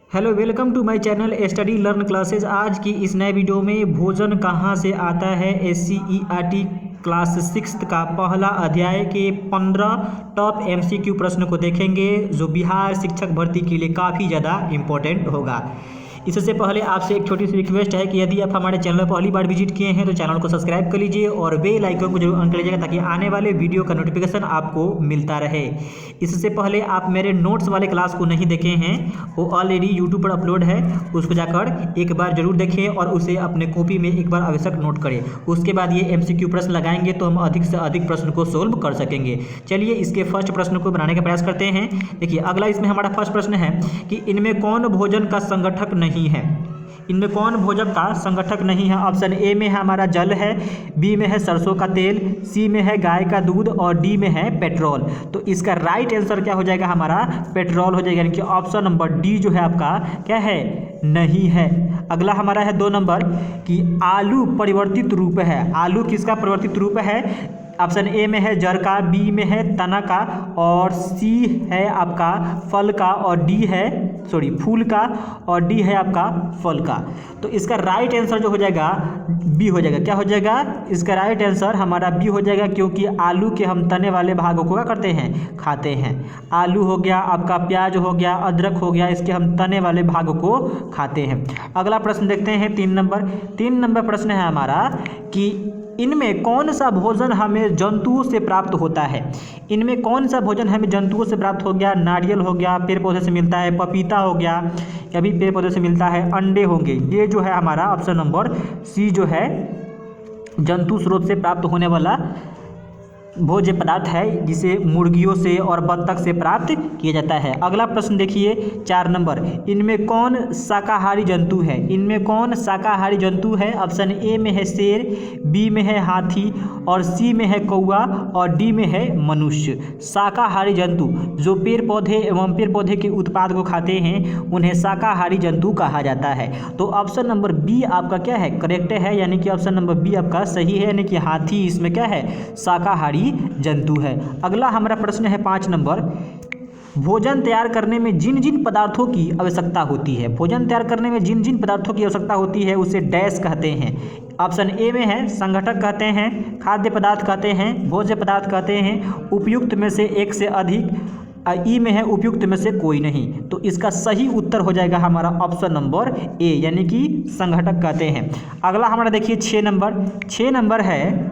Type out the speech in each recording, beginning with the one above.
Hello, welcome to my channel study learn classes. आज की इस नए वीडियो में भोजन कहाँ से आता है SCERT क्लास 6 का पहला अध्याय के 15 टॉप MCQ प्रश्न को देखेंगे, जो बिहार शिक्षक भर्ती के लिए काफ़ी ज़्यादा इम्पोर्टेंट होगा। इससे पहले आपसे एक छोटी सी रिक्वेस्ट है कि यदि आप हमारे चैनल पर पहली बार विजिट किए हैं तो चैनल को सब्सक्राइब कर लीजिए और बेल आइकन को जरूर ऑन कर लीजिएगा ताकि आने वाले वीडियो का नोटिफिकेशन आपको मिलता रहे। इससे पहले आप मेरे नोट्स वाले क्लास को नहीं देखे हैं, वो ऑलरेडी यूट्यूब पर अपलोड है, उसको जाकर एक बार जरूर देखें और उसे अपने कॉपी में एक बार आवश्यक नोट करें। उसके बाद ये MCQ प्रश्न लगाएंगे तो हम अधिक से अधिक प्रश्न को सोल्व कर सकेंगे। चलिए इसके फर्स्ट प्रश्न को बनाने का प्रयास करते हैं। देखिए, अगला इसमें हमारा फर्स्ट प्रश्न है कि इनमें कौन भोजन का संगठक नहीं है। इनमें कौन भोजन का संगठक नहीं है। ऑप्शन ए में है हमारा जल है, बी में है सरसों का तेल, सी में है गाय का दूध और डी में है पेट्रोल। तो इसका राइट आंसर क्या हो जाएगा हमारा? पेट्रोल हो जाएगा, यानी कि ऑप्शन नंबर डी जो है आपका क्या है? नहीं है। अगला हमारा है 2 नंबर कि आलू परिवर्तित रूप है। आलू किसका परिवर्तित रूप है? ऑप्शन ए में है जड़ का, बी में है तना का और सी है आपका फल का और डी है फूल का और डी है आपका फल का। तो इसका राइट आंसर जो हो जाएगा बी हो जाएगा। क्या हो जाएगा? इसका राइट आंसर हमारा बी हो जाएगा, क्योंकि आलू के हम तने वाले भागों को क्या करते हैं? खाते हैं। आलू हो गया आपका, प्याज हो गया, अदरक हो गया, इसके हम तने वाले भागों को खाते हैं। अगला प्रश्न देखते हैं 3 नंबर। 3 नंबर प्रश्न है हमारा कि इनमें कौन सा भोजन हमें जंतुओं से प्राप्त होता है। इनमें कौन सा भोजन हमें जंतुओं से प्राप्त हो गया? नारियल हो गया, पेड़ पौधे से मिलता है, पपीता हो गया, या भी पेड़ पौधे से मिलता है, अंडे होंगे। ये जो है हमारा ऑप्शन नंबर सी जो है जंतु स्रोत से प्राप्त होने वाला भोज्य पदार्थ है, जिसे मुर्गियों से और बत्तख से प्राप्त किया जाता है। अगला प्रश्न देखिए 4 नंबर। इनमें कौन शाकाहारी जंतु है? इनमें कौन शाकाहारी जंतु है? ऑप्शन ए में है शेर, बी में है हाथी और सी में है कौवा और डी में है मनुष्य। शाकाहारी जंतु जो पेड़ पौधे एवं पेड़ पौधे के उत्पाद को खाते हैं उन्हें शाकाहारी जंतु कहा जाता है। तो ऑप्शन नंबर बी आपका क्या है? करेक्ट है, यानी कि ऑप्शन नंबर बी आपका सही है, यानी कि हाथी इसमें क्या है? शाकाहारी जंतु है। अगला हमारा प्रश्न है 5 नंबर। भोजन तैयार करने में जिन जिन पदार्थों की आवश्यकता होती है, भोजन तैयार करने में जिन जिन पदार्थों की आवश्यकता होती है उसे डैश कहते हैं। ऑप्शन ए में है संगठक कहते हैं, खाद्य पदार्थ कहते हैं, भोज्य पदार्थ कहते हैं, उपयुक्त में से एक से अधिक, ई में है उपयुक्त में से कोई नहीं। तो इसका सही उत्तर हो जाएगा हमारा ऑप्शन नंबर ए, यानी कि संगठक कहते हैं। अगला हमारा देखिए 6 नंबर। 6 नंबर है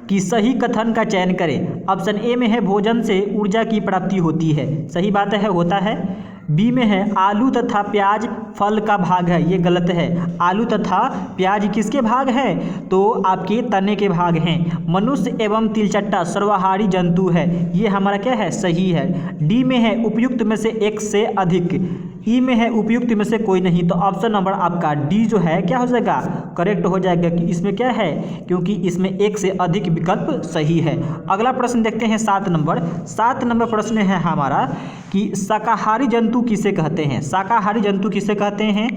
कि सही कथन का चयन करें। ऑप्शन ए में है भोजन से ऊर्जा की प्राप्ति होती है, सही बात है, होता है। बी में है आलू तथा प्याज फल का भाग है, ये गलत है। आलू तथा प्याज किसके भाग हैं? तो आपके तने के भाग हैं। मनुष्य एवं तिलचट्टा सर्वाहारी जंतु है, ये हमारा क्या है? सही है। डी में है उपयुक्त में से एक से अधिक, ई में है उपयुक्त में से कोई नहीं। तो ऑप्शन नंबर आपका डी जो है क्या हो जाएगा? करेक्ट हो जाएगा कि इसमें क्या है? क्योंकि इसमें एक से अधिक विकल्प सही है। अगला प्रश्न देखते हैं 7 नंबर। 7 नंबर प्रश्न है हमारा कि शाकाहारी जंतु किसे कहते हैं। शाकाहारी जंतु किसे कहते हैं?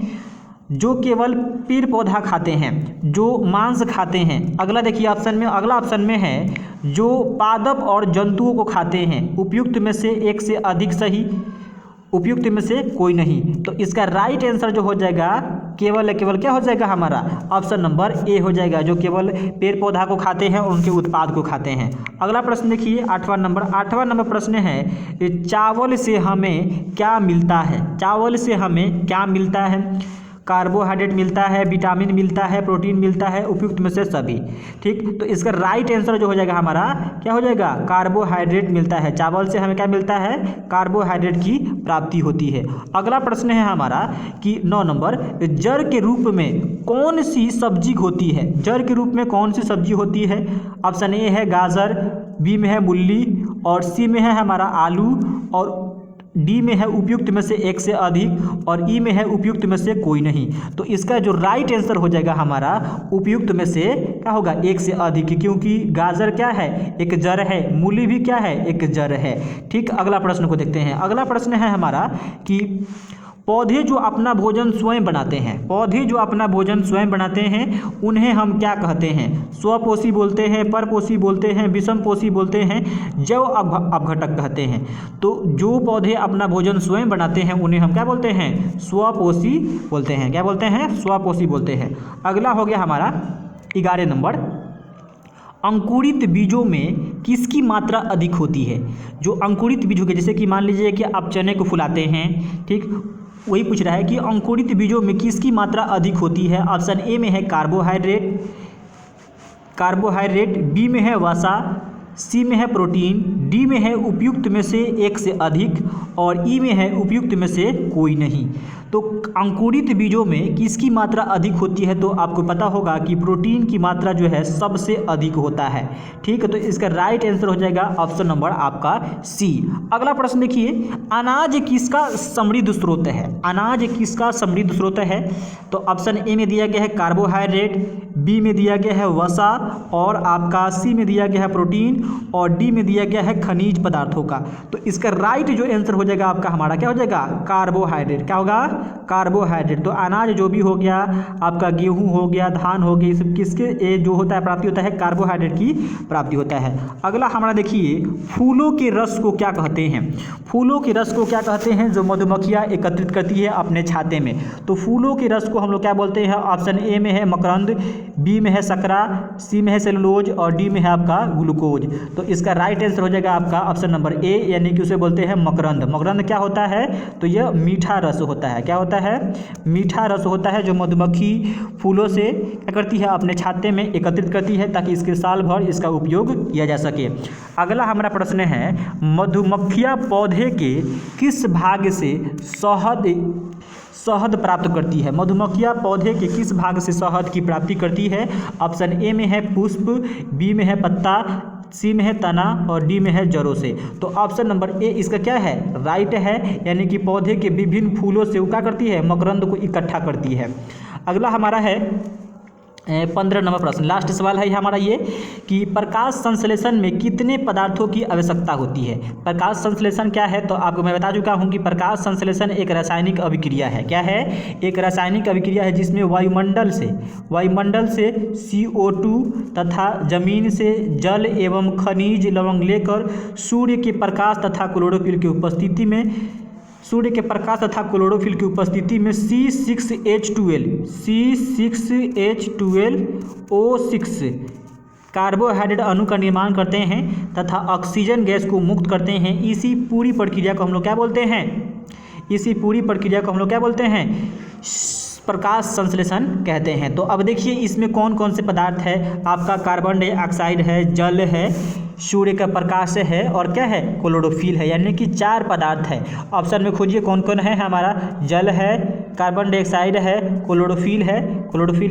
जो केवल पेड़ पौधा खाते हैं, जो मांस खाते हैं। अगला देखिए ऑप्शन में, अगला ऑप्शन में है जो पादप और जंतुओं को खाते हैं, उपयुक्त में से एक से अधिक सही, उपयुक्त में से कोई नहीं। तो इसका राइट आंसर जो हो जाएगा केवल क्या हो जाएगा हमारा? ऑप्शन नंबर ए हो जाएगा, जो केवल पेड़ पौधा को खाते हैं और उनके उत्पाद को खाते हैं। अगला प्रश्न देखिए 8वां नंबर। 8वां नंबर प्रश्न है चावल से हमें क्या मिलता है। चावल से हमें क्या मिलता है? कार्बोहाइड्रेट मिलता है, विटामिन मिलता है, प्रोटीन मिलता है, उपयुक्त में से सभी। ठीक, तो इसका राइट आंसर जो हो जाएगा हमारा क्या हो जाएगा? कार्बोहाइड्रेट मिलता है। चावल से हमें क्या मिलता है? कार्बोहाइड्रेट की प्राप्ति होती है। अगला प्रश्न है हमारा कि 9 नंबर। जड़ के रूप में कौन सी सब्जी होती है? जड़ के रूप में कौन सी सब्जी होती है? ऑप्शन ए है गाजर, बी में है मूली और सी में है हमारा आलू और डी में है उपयुक्त में से एक से अधिक और ई में है उपयुक्त में से कोई नहीं। तो इसका जो राइट आंसर हो जाएगा हमारा उपयुक्त में से क्या होगा? एक से अधिक, क्योंकि गाजर क्या है? एक जड़ है, मूली भी क्या है? एक जड़ है। ठीक, अगला प्रश्न को देखते हैं। अगला प्रश्न है हमारा कि पौधे जो अपना भोजन स्वयं बनाते हैं, पौधे जो अपना भोजन स्वयं बनाते हैं उन्हें हम क्या कहते हैं? स्वपोषी बोलते हैं, परपोषी बोलते हैं, विषमपोषी बोलते हैं, जैव अपघटक कहते हैं। तो जो पौधे अपना भोजन स्वयं बनाते हैं उन्हें हम क्या बोलते हैं? स्वपोषी बोलते हैं। क्या बोलते हैं? स्वपोषी बोलते हैं। अगला हो गया हमारा 11 नंबर, अंकुरित बीजों में किसकी मात्रा अधिक होती है? जो अंकुरित बीजों के, जैसे कि मान लीजिए कि आप चने को फुलाते हैं, ठीक, वही पूछ रहा है कि अंकुरित बीजों में किसकी मात्रा अधिक होती है। ऑप्शन ए में है कार्बोहाइड्रेट, बी में है वसा, सी में है प्रोटीन, डी में है उपयुक्त में से एक से अधिक और ई में है उपयुक्त में से कोई नहीं। तो अंकुरित बीजों में किसकी मात्रा अधिक होती है? तो आपको पता होगा कि प्रोटीन की मात्रा जो है सबसे अधिक होता है। ठीक है, तो इसका राइट आंसर हो जाएगा ऑप्शन नंबर आपका सी। अगला प्रश्न देखिए, अनाज किसका समृद्ध स्रोत है? अनाज किसका समृद्ध स्रोत है? तो ऑप्शन ए में दिया गया है कार्बोहाइड्रेट, बी में दिया गया है वसा और आपका सी में दिया गया है प्रोटीन और डी में दिया गया है खनिज पदार्थों का। तो इसका राइट जो आंसर हो जाएगा आपका हमारा क्या हो जाएगा? कार्बोहाइड्रेट। क्या होगा? कार्बोहाइड्रेट। तो अनाज जो भी हो गया, आपका गेहूं हो गया, धान हो गया, ये सब किसके जो होता है प्राप्ति होता है? कार्बोहाइड्रेट की प्राप्ति होता है। अगला हमारा देखिए, फूलों के रस को क्या कहते हैं? फूलों के रस को क्या कहते हैं? जो मधुमक्खियाँ एकत्रित करती है अपने छाते में। तो फूलों के रस को हम लोग क्या बोलते हैं? ऑप्शन ए में है मकरंद, बी में है शकरा, सी में है सेलुलोज और डी में है आपका ग्लूकोज। तो इसका राइट आंसर हो जाएगा आपका ऑप्शन नंबर ए, यानी कि उसे बोलते हैं मकरंद। मकरंद क्या होता है? तो यह मीठा रस होता है। क्या होता है? मीठा रस होता है, जो मधुमक्खी फूलों से क्या करती है? अपने छाते में एकत्रित करती है ताकि इसके साल भर इसका उपयोग किया जा सके। अगला हमारा प्रश्न है, मधुमक्खियाँ पौधे के किस भाग से शहद प्राप्त करती है? मधुमक्खियाँ पौधे के किस भाग से शहद की प्राप्ति करती है? ऑप्शन ए में है पुष्प, बी में है पत्ता, सी में है तना और डी में है जड़ों से। तो ऑप्शन नंबर ए इसका क्या है? राइट है, यानी कि पौधे के विभिन्न फूलों से वो क्या करती है? मकरंद को इकट्ठा करती है। अगला हमारा है 15 नंबर प्रश्न, लास्ट सवाल है हमारा ये कि प्रकाश संश्लेषण में कितने पदार्थों की आवश्यकता होती है? प्रकाश संश्लेषण क्या है? तो आपको मैं बता चुका हूँ कि प्रकाश संश्लेषण एक रासायनिक अभिक्रिया है। क्या है? एक रासायनिक अभिक्रिया है जिसमें वायुमंडल से CO2 तथा जमीन से जल एवं खनिज लवण लेकर सूर्य के प्रकाश तथा क्लोरोफिल की उपस्थिति में C6H12O6 कार्बोहाइड्रेट अणु का निर्माण करते हैं तथा ऑक्सीजन गैस को मुक्त करते हैं। इसी पूरी प्रक्रिया को हम लोग क्या बोलते हैं? प्रकाश संश्लेषण कहते हैं। तो अब देखिए इसमें कौन कौन से पदार्थ है? आपका कार्बन डाइऑक्साइड है, जल है, सूर्य का प्रकाश है और क्या है? क्लोरोफिल है, यानी कि 4 पदार्थ है। ऑप्शन में खोजिए कौन कौन है हमारा? जल है, कार्बन डाइऑक्साइड है, क्लोरोफिल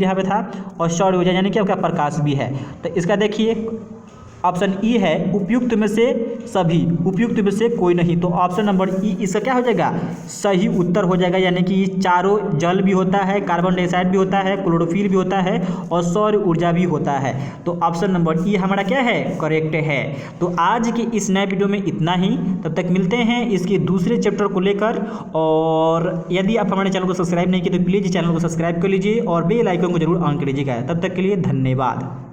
यहाँ पे था और सौर ऊर्जा यानी कि आपका प्रकाश भी है। तो इसका देखिए ऑप्शन ई है उपयुक्त में से सभी, उपयुक्त में से कोई नहीं। तो ऑप्शन नंबर ई इसका क्या हो जाएगा? सही उत्तर हो जाएगा, यानी कि चारों जल भी होता है, कार्बन डाइऑक्साइड भी होता है, क्लोरोफिल भी होता है और सौर ऊर्जा भी होता है। तो ऑप्शन नंबर ई हमारा क्या है? करेक्ट है। तो आज के इस नए वीडियो में इतना ही, तब तक मिलते हैं इसके दूसरे चैप्टर को लेकर। और यदि आप हमारे चैनल को सब्सक्राइब नहीं किए तो प्लीज़ चैनल को सब्सक्राइब कर लीजिए और बेल आइकन को जरूर ऑन कर लीजिएगा। तब तक के लिए धन्यवाद।